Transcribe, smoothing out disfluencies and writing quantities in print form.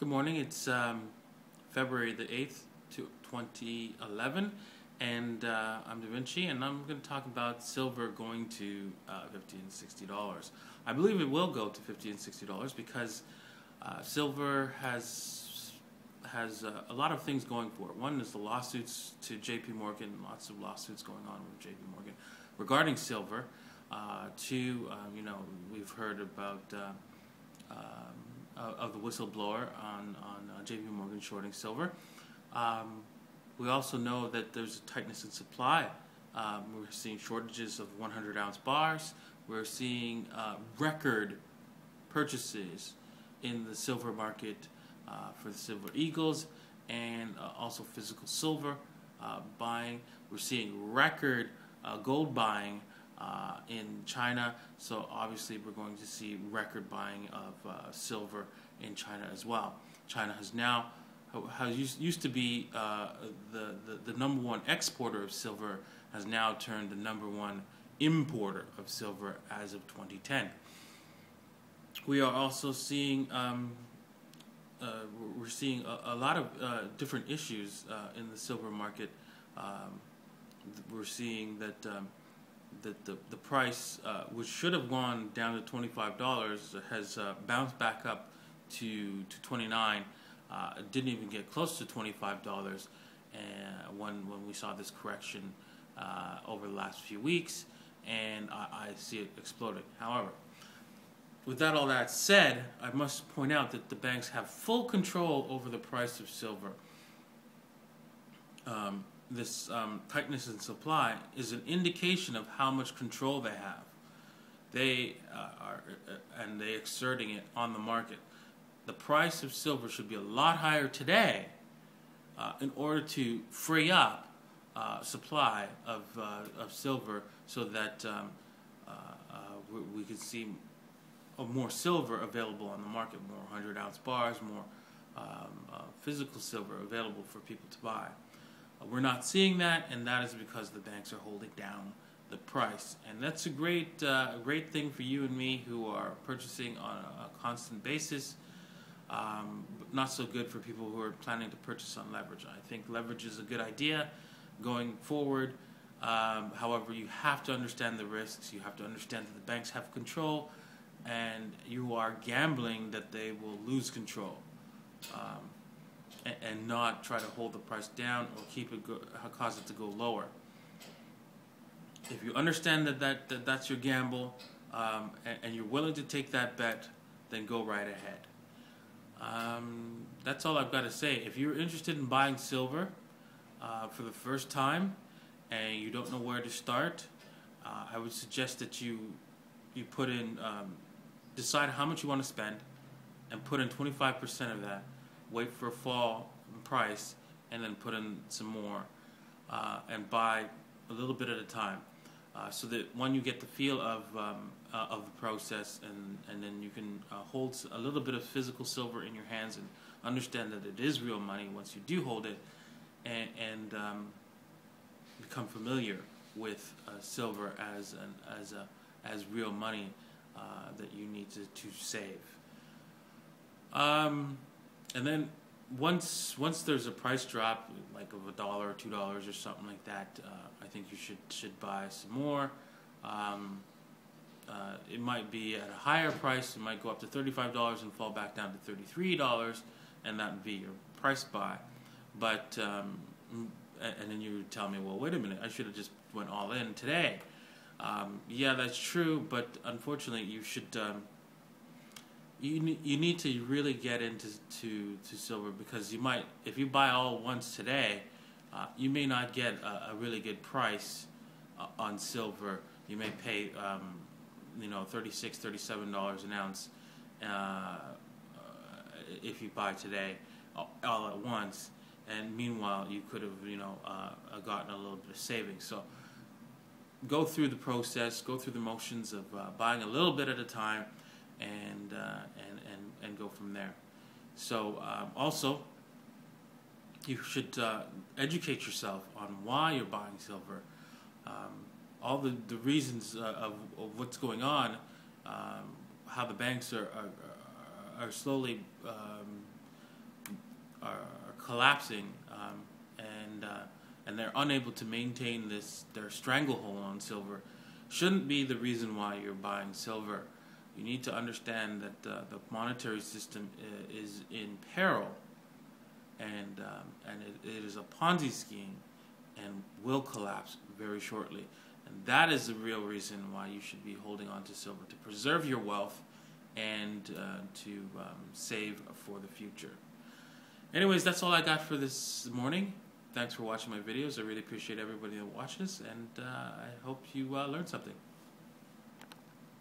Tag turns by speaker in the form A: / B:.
A: Good morning. It's February the 8th, 2011, and I'm Da Vinci, and I'm going to talk about silver going to $50 and $60. I believe it will go to $50 and $60 because silver has a lot of things going for it. One is the lawsuits to J.P. Morgan, lots of lawsuits going on with J.P. Morgan regarding silver. Two, we've heard about of the whistleblower on J.P. Morgan shorting silver. We also know that there's a tightness in supply. We're seeing shortages of 100-ounce bars. We're seeing record purchases in the silver market for the silver eagles and also physical silver buying. We're seeing record gold buying in China, so obviously we're going to see record buying of silver in China as well. China has now used to be the number one exporter of silver, has now turned the number one importer of silver as of 2010. We are also seeing we're seeing a lot of different issues in the silver market. We're seeing that the price, which should have gone down to $25, has bounced back up to $29. It didn't even get close to $25 when we saw this correction over the last few weeks, and I see it exploding. However, with all that said, I must point out that the banks have full control over the price of silver. This tightness in supply is an indication of how much control they have. They are exerting it on the market. The price of silver should be a lot higher today in order to free up supply of silver, so that we could see more silver available on the market, more 100-ounce bars, more physical silver available for people to buy. We're not seeing that, and that is because the banks are holding down the price. And that's a great thing for you and me who are purchasing on a constant basis, but not so good for people who are planning to purchase on leverage. I think leverage is a good idea going forward. However, you have to understand the risks. You have to understand that the banks have control, and you are gambling that they will lose control. And not try to hold the price down or keep it cause it to go lower. If you understand that's your gamble, and you're willing to take that bet, then go right ahead. That's all I've got to say. If you're interested in buying silver for the first time and you don't know where to start, I would suggest that you put in, decide how much you want to spend, and put in 25% of that. Wait for a fall in price, and then put in some more, and buy a little bit at a time, so that when you get the feel of the process, and then you can hold a little bit of physical silver in your hands and understand that it is real money once you do hold it, and become familiar with silver as real money that you need to save. And then once there's a price drop, like of $1 or $2 or something like that, I think you should buy some more. It might be at a higher price. It might go up to $35 and fall back down to $33, and that would be your price buy. But and then you would tell me, well, wait a minute, I should have just went all in today. Yeah, that's true, but unfortunately, you should. You need to really get into silver, because you might, if you buy all once today, you may not get a really good price on silver. You may pay $36, $37 an ounce if you buy today all at once, and meanwhile you could have gotten a little bit of savings. So go through the process, go through the motions of buying a little bit at a time, and go from there. So also, you should educate yourself on why you're buying silver, all the reasons of what's going on, how the banks are slowly collapsing, and they're unable to maintain their stranglehold on silver, shouldn't be the reason why you're buying silver. You need to understand that the monetary system is in peril, and it is a Ponzi scheme and will collapse very shortly. And that is the real reason why you should be holding on to silver, to preserve your wealth and to save for the future. Anyways, that's all I got for this morning. Thanks for watching my videos. I really appreciate everybody that watches, and I hope you learned something.